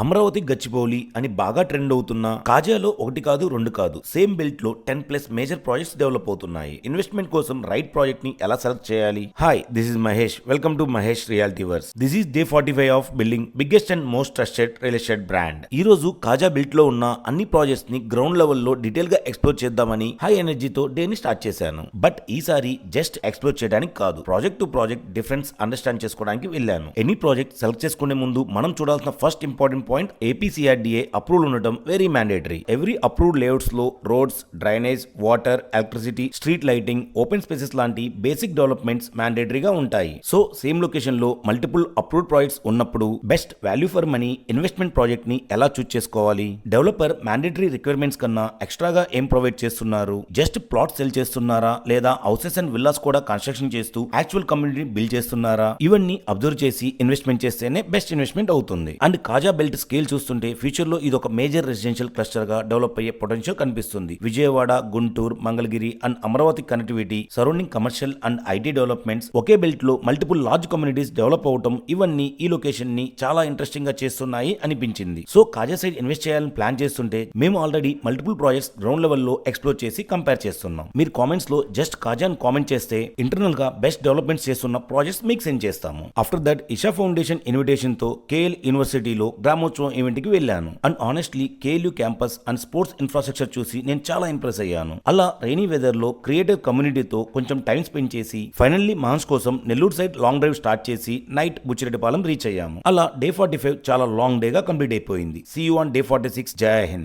అమరావతి గచ్చిబౌలి అని బాగా ట్రెండ్ అవుతున్న కాజాలో ఒకటి కాదు రెండు కాదు సేమ్ బెల్ట్ లో 10+ మేజర్ ప్రాజెక్ట్స్ డెవలప్ అవుతున్నాయి. ఇన్వెస్ట్మెంట్ కోసం రైట్ ప్రాజెక్ట్ ని ఎలా సెలెక్ట్ చేయాలి? Hi, this is Mahesh. Welcome to Mahesh reality verse. This is day 45 of building biggest and most trusted real estate brand. ఈ రోజు కాజా బెల్ట్ లో ఉన్న అన్ని ప్రాజెక్ట్స్ ని గ్రౌండ్ లెవెల్ లో డీటెయిల్ గా ఎక్స్ప్లోర్ చేద్దామని హై ఎనర్జీతో డే ని స్టార్ట్ చేశాను. బట్ ఈసారి జస్ట్ ఎక్స్ప్లోర్ చేయడానికి కాదు, project to project difference understand చేసుకోవడానికి వెళ్ళాను. ఎనీ ప్రాజెక్ట్ సెలెక్ట్ చేసుకునే ముందు మనం చూడాల్సిన first important point APCRDA approval ఉండటం very mandatory. Every approved layouts లో roads, drainage, water, electricity, street lighting, open spaces లాంటి బేసిక్ డెవలప్మెంట్స్ మ్యాండేటరీగా ఉంటాయి. సో సేమ్ లొకేషన్ లో మల్టిపుల్ అప్రూవ్డ్ ప్రాజెక్ట్స్ ఉన్నప్పుడు best value for money investment project ని ఎలా చూస్ చేసుకోవాలి? డెవలపర్ మ్యాండేటరీ రిక్వైర్మెంట్స్ కన్నా ఎక్స్ట్రాగా ఏం ప్రొవైడ్ చేస్తున్నారు? జస్ట్ ప్లాట్ సెల్ చేస్తున్నారా లేదా హౌసెస్ అండ్ విల్లాస్ కూడా కన్స్ట్రక్షన్ చేస్తూ యాక్చువల్ కమ్యూనిటీ బిల్డ్ చేస్తున్నారా? ఇవన్నీ అబ్జర్వ్ చేసి ఇన్వెస్ట్మెంట్ చేస్తేనే బెస్ట్ ఇన్వెస్ట్మెంట్ అవుతుంది. అండ్ కాజా బెల్ట్ స్కేల్ చూస్తుంటే ఫ్యూచర్ లో ఇది ఒక మేజర్ రెసిడెన్షియల్ క్లస్టర్ గా డెవలప్ అయ్యే పొటెన్షియల్ కనిపిస్తుంది. Vijayawada, Guntur, Mangalagiri and Amaravati connectivity, surrounding commercial and IT developments, okay belt లో మల్టిపుల్ లార్జ్ కమ్యూనిటీస్ డెవలప్ అవటం, ఇవన్నీ ఈ లొకేషన్ ని చాలా ఇంట్రెస్టింగ్ గా చేస్తున్నాయి అనిపించింది. సో కాజా సైడ్ ఇన్వెస్ట్ చేయాలని ప్లాన్ చేస్తుంటే మేము already multiple projects ground level లో ఎక్స్ప్లోర్ చేసి కంపేర్ చేస్తున్నాం. మీరు కామెంట్స్ లో జస్ట్ కాజా అని కామెంట్ చేస్తే ఇంటర్నల్ గా బెస్ట్ డెవలప్మెంట్స్ చేస్తున్న ప్రాజెక్ట్స్ మీకు సెండ్ చేస్తాము. After that Isha foundation invitation తో కేఎల్ యూనివర్సిటీలో గ్రామోత్సవం ఈవెంట్ కి వెళ్ళాను. And honestly KLU campus and sports infrastructure చూసి నేను చాలా ఇంప్రెస్ అయ్యాను. అలా రైనీ వెదర్ లో క్రియేటివ్ కమ్యూనిటీతో కొంచెం టైం స్పెండ్ చేసి ఫైనల్లీ మాన్స్ కోసం Nellore side long drive start చేసి నైట్ బుచ్చిరెడ్డిపాలెం రీచ్ అయ్యాము. అలా డే 45 చాలా లాంగ్ డే గా కంప్లీట్ అయిపోయింది. See you on day 46. జై హింద్.